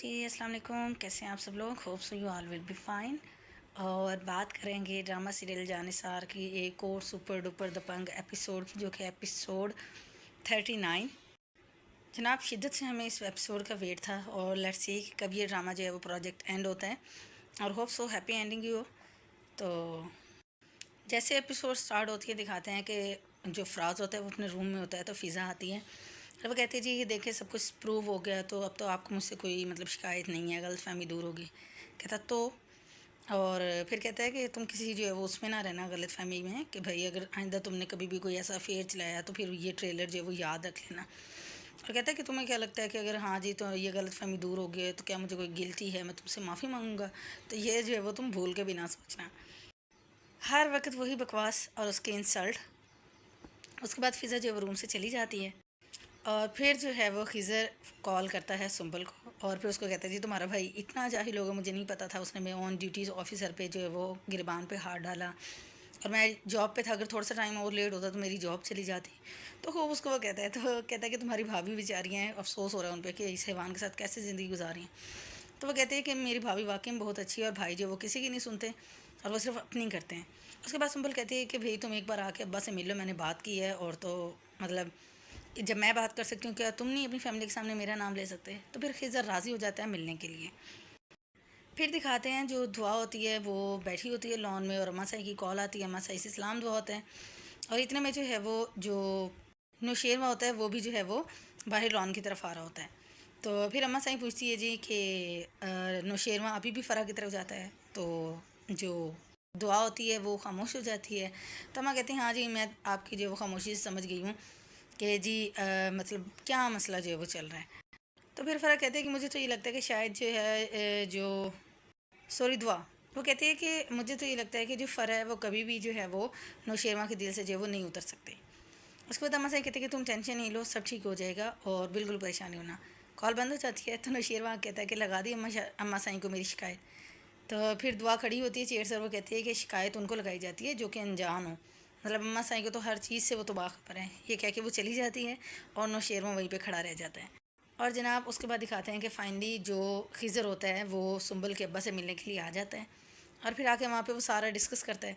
جی السلام علیکم، کیسے ہیں آپ سب لوگ؟ Hope so you all will be fine. اور بات کریں گے ڈرامہ سیریل جانثار کی ایک اور سپر ڈپر دبنگ ایپیسوڈ کی، جو کہ ایپیسوڈ 39۔ جناب شدت سے ہمیں اس ایپیسوڈ کا ویٹ تھا اور لیٹس سی کہ کب یہ ڈرامہ جو ہے وہ پروجیکٹ اینڈ ہوتا ہے، اور ہوپ سو ہیپی اینڈنگ ہی ہو۔ تو جیسے ایپیسوڈ سٹارٹ ہوتی ہے دکھاتے ہیں کہ جو فراز ہوتا ہے وہ اپنے روم میں ہوتا ہے، تو فضا آتی ہے اور وہ کہتی ہے جی یہ دیکھیں سب کچھ پروو ہو گیا، تو اب تو آپ کو مجھ سے کوئی شکایت نہیں ہے، غلط فہمی دور ہوگی۔ کہتا تو، اور پھر کہتا ہے کہ تم کسی جو ہے وہ اس میں نہ رہنا غلط فہمی میں، کہ بھائی اگر آئندہ تم نے کبھی بھی کوئی ایسا افیئر چلایا تو پھر یہ ٹریلر جو ہے وہ یاد رکھ لینا۔ اور کہتا ہے کہ تمہیں کیا لگتا ہے کہ اگر ہاں جی تو یہ غلط فہمی دور ہو گئی تو کیا مجھے کوئی گلٹی ہے، میں تم سے معافی مانگوں گا، تو یہ جو ہے وہ تم بھول کے بھی نہ سوچنا۔ ہر وقت وہی بکواس اور اس کے انسلٹ۔ اس کے بعد فضا جو ہے وہ روم سے چلی جاتی ہے، اور پھر جو ہے وہ خضر کال کرتا ہے سنبل کو، اور پھر اس کو کہتا ہے جی تمہارا بھائی اتنا جاہل ہوگا مجھے نہیں پتہ تھا، اس نے میں آن ڈیوٹیز آفیسر پہ جو ہے وہ گربان پہ ہاتھ ڈالا، اور میں جاب پہ تھا، اگر تھوڑا سا ٹائم اور لیٹ ہوتا تو میری جاب چلی جاتی۔ تو خوب اس کو وہ کہتا ہے، تو کہتا ہے کہ تمہاری بھابھی بیچاری ہیں، افسوس ہو رہا ہے ان پہ کہ اس حیوان کے ساتھ کیسے زندگی گزار رہی ہیں۔ تو وہ کہتے ہیں کہ میری بھابھی واقعی میں بہت اچھی ہے، اور بھائی جو وہ کسی کی نہیں سنتے اور وہ صرف اپنی کرتے ہیں۔ اس کے بعد سنبل کہتی ہے کہ بھائی تم ایک بار آ کے ابا سے مل لو، میں نے بات کی ہے، اور تو جب میں بات کر سکتی ہوں کیا تم نہیں اپنی فیملی کے سامنے میرا نام لے سکتے؟ تو پھر خضر راضی ہو جاتا ہے ملنے کے لیے۔ پھر دکھاتے ہیں جو دعا ہوتی ہے وہ بیٹھی ہوتی ہے لان میں، اور اماں سائی کی کال آتی ہے، اماں سائی سے سلام دعا ہوتا ہے، اور اتنے میں جو ہے وہ جو نوشیروہ ہوتا ہے وہ بھی جو ہے وہ باہر لان کی طرف آ رہا ہوتا ہے۔ تو پھر اماں سائی پوچھتی ہے جی کہ نوشیروہ ابھی بھی فرح کی طرف جاتا ہے؟ تو جو دعا ہوتی ہے وہ خاموش ہو جاتی ہے، تو اماں کہتی ہیں ہاں جی میں آپ کی جو وہ خاموشی سے سمجھ گئی ہوں کہ جی کیا مسئلہ جو ہے وہ چل رہا ہے۔ تو پھر فرح کہتے ہیں کہ مجھے تو یہ لگتا ہے کہ شاید جو ہے دعا وہ کہتی ہے کہ مجھے تو یہ لگتا ہے کہ جو فرح ہے وہ کبھی بھی جو ہے وہ نوشیروہ کے دل سے جو ہے وہ نہیں اتر سکتے۔ اس کے بعد اماں سائی کہتے ہیں کہ تم ٹینشن نہیں لو، سب ٹھیک ہو جائے گا اور بالکل پریشانی ہونا۔ کال بند ہو جاتی ہے، تو نوشیروہ کہتا ہے کہ لگا دی اماں سائی کو میری شکایت۔ تو پھر دعا کھڑی ہوتی ہے چیئر سے، وہ کہتی ہے کہ شکایت ان کو لگائی جاتی ہے جو کہ انجان ہو، اماں سائی کو تو ہر چیز سے وہ تو باخبر ہے۔ یہ کہہ کے وہ چلی جاتی ہے اور نوشیروہ وہیں پہ کھڑا رہ جاتا ہے۔ اور جناب اس کے بعد دکھاتے ہیں کہ فائنلی جو خضر ہوتا ہے وہ سنبل کے ابا سے ملنے کے لیے آ جاتا ہے، اور پھر آ کے وہاں پہ وہ سارا ڈسکس کرتا ہے۔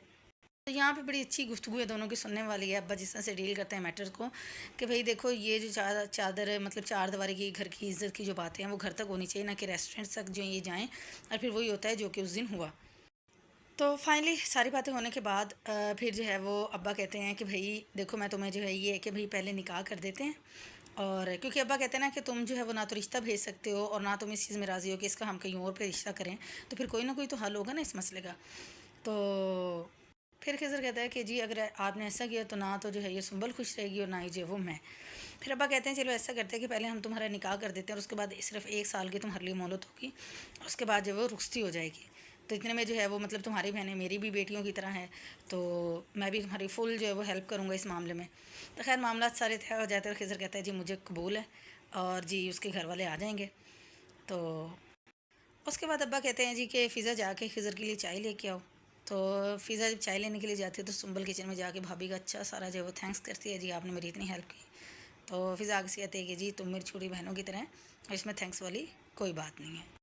تو یہاں پہ بڑی اچھی گفتگو ہے دونوں کی سننے والی ہے۔ ابا جس طرح سے ڈیل کرتے ہیں میٹرز کو کہ بھئی دیکھو یہ جو چادر چار دیواری کی گھر کی عزت کی جو باتیں ہیں وہ گھر تک ہونی چاہیے، نہ کہ ریسٹورنٹس تک جو یہ جائیں، اور پھر وہی ہوتا ہے جو کہ اس دن ہوا۔ تو فائنلی ساری باتیں ہونے کے بعد پھر جو ہے وہ ابا کہتے ہیں کہ بھئی دیکھو میں تمہیں جو ہے یہ ہے کہ بھئی پہلے نکاح کر دیتے ہیں، اور کیونکہ ابا کہتے ہیں نا کہ تم جو ہے وہ نہ تو رشتہ بھیج سکتے ہو اور نہ تم اس چیز میں راضی ہو کہ اس کا ہم کہیں اور پہ رشتہ کریں، تو پھر کوئی نہ کوئی تو حل ہوگا نا اس مسئلے کا۔ تو پھر خضر کہتا ہے کہ جی اگر آپ نے ایسا کیا تو نہ تو جو ہے یہ سنبل خوش رہے گی اور نہ ہی جو ہے وہ میں۔ پھر ابا کہتے ہیں چلو ایسا کرتے ہیں کہ پہلے ہم تمہارا نکاح کر دیتے ہیں، اور اس کے بعد صرف 1 سال کی تمہارے لیے مہلت ہوگی، اور اس کے بعد جو وہ رخصتی ہو جائے گی۔ تو اتنے میں جو ہے وہ تمہاری بہنیں میری بھی بیٹیوں کی طرح ہیں، تو میں بھی تمہاری فل جو ہے وہ ہیلپ کروں گا اس معاملے میں۔ تو خیر معاملات سارے طے ہو جاتے ہیں، اور خضر کہتا ہے جی مجھے قبول ہے، اور جی اس کے گھر والے آ جائیں گے۔ تو اس کے بعد ابا کہتے ہیں جی کہ فضا جا کے خضر کے لیے چائے لے کے آؤ۔ تو فضا جب چائے لینے کے لیے جاتی ہے تو سنبل کچن میں جا کے بھابھی کا اچھا سارا جو ہے وہ تھینکس کرتی ہے، جی آپ نے میری اتنی ہیلپ کی۔ تو فضا آگے سے کہتی ہے کہ جی تم میری چھوٹی بہنوں کی طرح ہیں، اور اس میں تھینکس والی کوئی بات نہیں ہے۔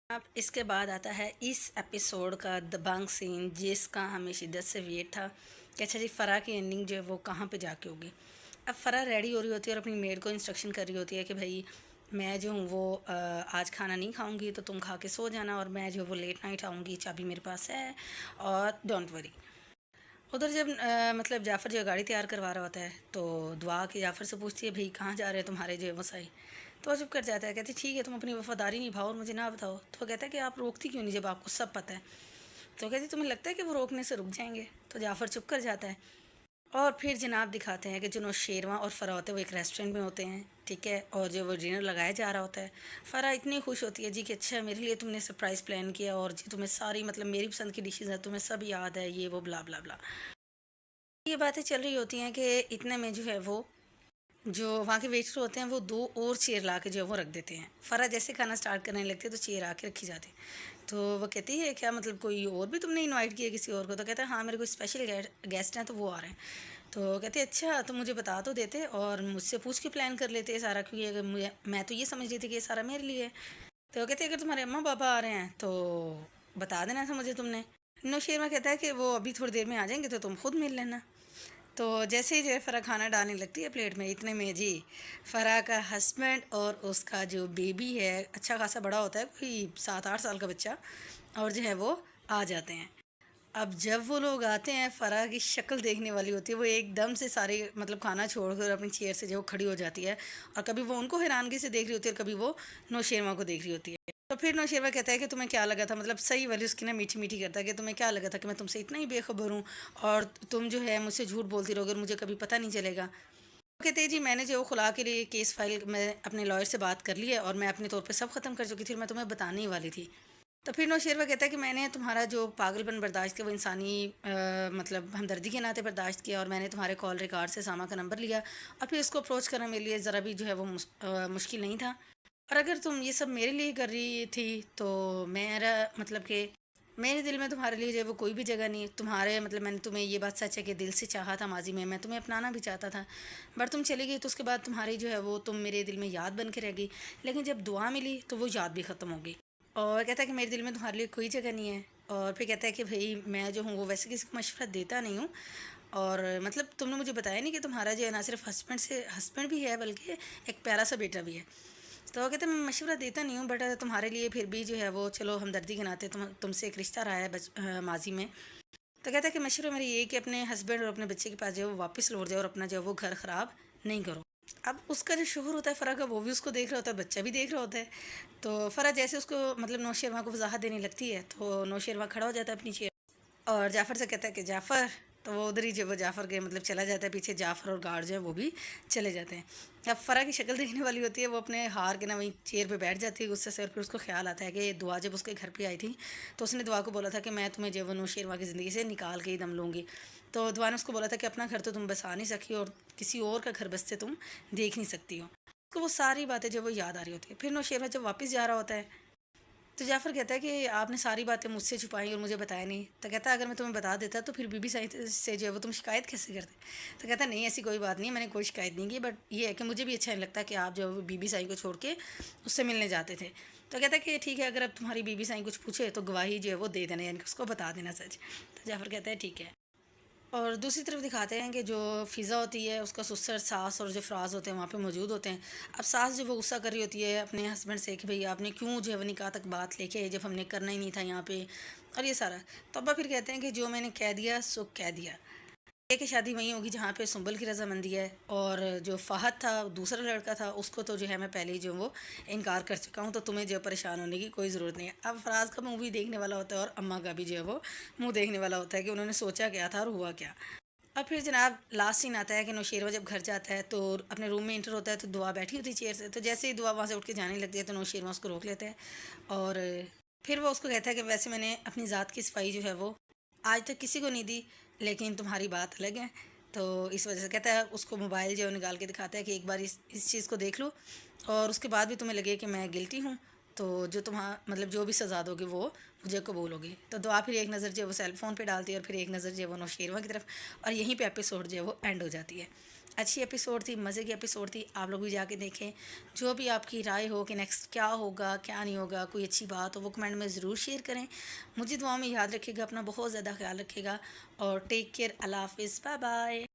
اب اس کے بعد آتا ہے اس ایپیسوڈ کا دبنگ سین، جس کا ہمیں شدت سے ویٹ تھا کہ اچھا جی فرح کی اینڈنگ جو ہے وہ کہاں پہ جا کے ہوگی۔ اب فرح ریڈی ہو رہی ہوتی ہے اور اپنی میڈ کو انسٹرکشن کر رہی ہوتی ہے کہ بھائی میں جو ہوں وہ آج کھانا نہیں کھاؤں گی، تو تم کھا کے سو جانا، اور میں جو وہ لیٹ نائٹ آؤں گی، چابی میرے پاس ہے، اور ڈونٹ وری۔ ادھر جب جعفر جو گاڑی تیار کروا رہا ہوتا ہے تو دعا کہ جعفر سے پوچھتی ہے بھائی کہاں جا رہے ہیں تمہارے جو ہے وسائی؟ تو وہ چپ کر جاتا ہے، کہتی ٹھیک ہے تم اپنی وفاداری نبھاؤ اور مجھے نہ بتاؤ۔ تو وہ کہتا ہے کہ آپ روکتی کیوں نہیں جب آپ کو سب پتہ ہے؟ تو کہتی تمہیں لگتا ہے کہ وہ روکنے سے رک جائیں گے؟ تو جعفر چپ کر جاتا ہے، اور پھر جناب دکھاتے ہیں کہ جو نوشیروہ اور فرح ہوتے ہیں وہ ایک ریسٹورینٹ میں ہوتے ہیں، ٹھیک ہے، اور جو وہ ڈنر لگایا جا رہا ہوتا ہے۔ فرح اتنی خوش ہوتی ہے جی کہ اچھا میرے لیے تم نے سرپرائز پلان کیا، اور جی تمہیں ساری میری پسند کی ڈشز ہیں، تمہیں سب یاد ہے، یہ وہ بلا بلا بلا۔ یہ باتیں چل رہی ہوتی ہیں کہ اتنے میں جو ہے وہ جو وہاں کے ویٹر ہوتے ہیں وہ 2 اور چیئر لا کے جو ہے وہ رکھ دیتے ہیں۔ فرح جیسے کھانا سٹارٹ کرنے لگتی ہے تو چیئر آ کے رکھی جاتی ہے، تو وہ کہتی ہے کیا کوئی اور بھی تم نے انوائٹ کیا کسی اور کو؟ تو کہتا ہے ہاں میرے کوئی اسپیشل گیسٹ ہیں تو وہ آ رہے ہیں۔ تو کہتے اچھا تو مجھے بتا تو دیتے اور مجھ سے پوچھ کے پلان کر لیتے سارا، کیونکہ اگر میں تو یہ سمجھ رہی تھی کہ یہ سارا میرے لیے ہے۔ تو کہتے اگر تمہارے اماں پاپا آ رہے ہیں تو بتا دینا تھا مجھے تم نے۔ نوشیروان کہتا ہے کہ وہ ابھی تھوڑی دیر میں آ جائیں گے تو تم خود مل لینا۔ تو جیسے ہی جو ہے فرح کھانا ڈالنے لگتی ہے پلیٹ میں، اتنے میں جی فرح کا ہسبینڈ اور اس کا جو بیبی ہے، اچھا خاصا بڑا ہوتا ہے، کوئی 7-8 سال کا بچہ، اور جو ہے وہ آ جاتے ہیں۔ اب جب وہ لوگ آتے ہیں، فرح کی شکل دیکھنے والی ہوتی ہے، وہ ایک دم سے سارے مطلب کھانا چھوڑ کر اپنی چیئر سے جو وہ کھڑی ہو جاتی ہے، اور کبھی وہ ان کو حیرانگی سے دیکھ رہی ہوتی ہے اور کبھی وہ نوشیروان کو دیکھ رہی ہوتی ہے۔ تو پھر نوشیروان کہتا ہے کہ تمہیں کیا لگا تھا، مطلب صحیح والی اس کی نا میٹھی میٹھی کرتا ہے کہ تمہیں کیا لگا تھا کہ میں تم سے اتنا ہی بے خبر ہوں اور تم جو ہے مجھ سے جھوٹ بولتی رہو گے اور مجھے کبھی پتہ نہیں چلے گا۔ وہ کہتے ہیں جی میں نے جو خلا کے لیے کیس فائل میں اپنے لائر سے بات کر لی ہے اور میں اپنے طور پہ سب ختم کر چکی تھی، اور میں تمہیں بتانے ہی والی تھی۔ تو پھر نوشیروان کہتا ہے کہ میں نے تمہارا جو پاگل پن برداشت کیا وہ انسانی مطلب ہمدردی کے ناطے برداشت کیا، اور میں نے تمہارے کال ریکارڈ سے ساما کا نمبر لیا، اور پھر اس کو اپروچ کرنا میرے لیے ذرا بھی جو ہے وہ مشکل نہیں تھا۔ اور اگر تم یہ سب میرے لیے کر رہی تھی تو میرا مطلب کہ میرے دل میں تمہارے لیے جو ہے وہ کوئی بھی جگہ نہیں ہے، تمہارے مطلب میں نے تمہیں یہ بات سچ ہے کہ دل سے چاہا تھا ماضی میں تمہیں اپنانا بھی چاہتا تھا، بٹ تم چلی گئی تو اس کے بعد تمہاری جو ہے وہ تم میرے دل میں یاد بن کے رہ گئی، لیکن جب دعا ملی تو وہ یاد بھی ختم ہو گئی۔ اور کہتا ہے کہ میرے دل میں تمہارے لیے کوئی جگہ نہیں ہے، اور پھر کہتا ہے کہ بھئی میں جو ہوں وہ ویسے کسی کو مشورہ دیتا نہیں ہوں، اور مطلب تم نے مجھے بتایا نہیں کہ تمہارا جو ہے نہ صرف ہسبینڈ بھی ہے بلکہ ایک پیارا سا بیٹا بھی ہے۔ تو وہ کہتے ہیں میں مشورہ دیتا نہیں ہوں، بٹ تمہارے لیے پھر بھی جو ہے وہ چلو ہمدردی کے ناطے تم سے ایک رشتہ رہا ہے ماضی میں۔ تو کہتا ہے کہ مشورہ میری یہ ہے کہ اپنے ہسبینڈ اور اپنے بچے کے پاس جو ہے وہ واپس لوٹ جاؤ اور اپنا جو ہے وہ گھر خراب نہیں کرو۔ اب اس کا جو شوہر ہوتا ہے فرح کا، وہ بھی اس کو دیکھ رہا ہوتا ہے، بچہ بھی دیکھ رہا ہوتا ہے۔ تو فرح جیسے اس کو مطلب نوشیروان کو وضاحت دینے لگتی ہے تو نوشیروان کھڑا ہو جاتا ہے اپنی چیئر، اور جعفر سے کہتا ہے کہ جعفر، تو وہ ادھر ہی جو وہ جعفر کے مطلب چلا جاتا ہے پیچھے، جعفر اور گارڈ جو ہیں وہ بھی چلے جاتے ہیں۔ اب فرح کی شکل دیکھنے والی ہوتی ہے، وہ اپنے ہار کے نا وہیں چیئر پہ بیٹھ جاتی ہے غصے سے، اور پھر اس کو خیال آتا ہے کہ دعا جب اس کے گھر پہ آئی تھی تو اس نے دعا کو بولا تھا کہ میں تمہیں جو وہ نوشیروان کی زندگی سے نکال کے ہی دم لوں گی۔ تو دعا نے اس کو بولا تھا کہ اپنا گھر تو تم بسا نہیں سکی اور کسی اور کا گھر بستے تم دیکھ نہیں سکتی ہو۔ اس کو وہ ساری باتیں جو وہ یاد آ رہی ہوتی ہیں۔ پھر نوشیروان جب واپس جا رہا ہوتا ہے تو جعفر کہتا ہے کہ آپ نے ساری باتیں مجھ سے چھپائیں اور مجھے بتایا نہیں۔ تو کہتا ہے اگر میں تمہیں بتا دیتا تو پھر بی بی سائن سے جو ہے وہ تم شکایت کیسے کرتے؟ تو کہتا ہے نہیں ایسی کوئی بات نہیں، میں نے کوئی شکایت نہیں کی، بٹ یہ ہے کہ مجھے بھی اچھا نہیں لگتا کہ آپ جو بی بی سائن کو چھوڑ کے اس سے ملنے جاتے تھے۔ تو کہتا ہے کہ ٹھیک ہے، اگر اب تمہاری بی بی سائن کچھ پوچھے تو گواہی جو ہے وہ دے دینا، یعنی کہ اس کو بتا دینا سچ۔ تو جعفر کہتا ہے ٹھیک ہے۔ اور دوسری طرف دکھاتے ہیں کہ جو فضا ہوتی ہے اس کا سسر، ساس اور جو فراز ہوتے ہیں وہاں پہ موجود ہوتے ہیں۔ اب ساس جو وہ غصہ کر رہی ہوتی ہے اپنے ہسبینڈ سے کہ بھئی آپ نے کیوں جو ہے وہ نکاح تک بات لے کے، جب ہم نے کرنا ہی نہیں تھا یہاں پہ، اور یہ سارا۔ تو ابا پھر کہتے ہیں کہ جو میں نے کہہ دیا سو کہہ دیا، یہ کہ شادی وہیں ہوگی جہاں پہ سنبل کی رضامندی ہے، اور جو فہد تھا دوسرا لڑکا تھا اس کو تو جو ہے میں پہلے ہی جو وہ انکار کر چکا ہوں، تو تمہیں جو پریشان ہونے کی کوئی ضرورت نہیں ہے۔ اب فراز کا منہ بھی دیکھنے والا ہوتا ہے اور اماں کا بھی جو ہے وہ منہ دیکھنے والا ہوتا ہے کہ انہوں نے سوچا کیا تھا اور ہوا کیا۔ اب پھر جناب لاسٹ سین آتا ہے کہ نوشیروان جب گھر جاتا ہے تو اپنے روم میں انٹر ہوتا ہے تو دعا بیٹھی ہوتی ہے چیئر سے، تو جیسے ہی دعا وہاں سے اٹھ کے جانے لگتی ہے تو نوشیروان اس کو روک لیتا ہے، اور پھر وہ اس کو کہتا ہے کہ ویسے میں نے اپنی ذات کی صفائی جو ہے وہ آج تک کسی کو نہیں دی، لیکن تمہاری بات الگ ہے، تو اس وجہ سے کہتا ہے اس کو موبائل جو ہے نکال کے دکھاتا ہے کہ ایک بار اس چیز کو دیکھ لو، اور اس کے بعد بھی تمہیں لگے کہ میں گلٹی ہوں تو جو مطلب جو بھی سزا دو گے وہ مجھے قبول ہوگی۔ تو دعا پھر ایک نظر جو ہے وہ سیل فون پہ ڈالتی ہے اور پھر ایک نظر جو ہے وہ نوشیروان کی طرف، اور یہیں پہ ایپیسوڈ جو ہے وہ اینڈ ہو جاتی ہے۔ اچھی ایپیسوڈ تھی، مزے کی ایپیسوڈ تھی، آپ لوگ بھی جا کے دیکھیں۔ جو بھی آپ کی رائے ہو کہ نیکسٹ کیا ہوگا کیا نہیں ہوگا، کوئی اچھی بات ہو وہ کمنٹ میں ضرور شیئر کریں۔ مجھے دعاؤں میں یاد رکھے گا، اپنا بہت زیادہ خیال رکھے گا، اور ٹیک کیئر، اللہ حافظ، بائے بائے۔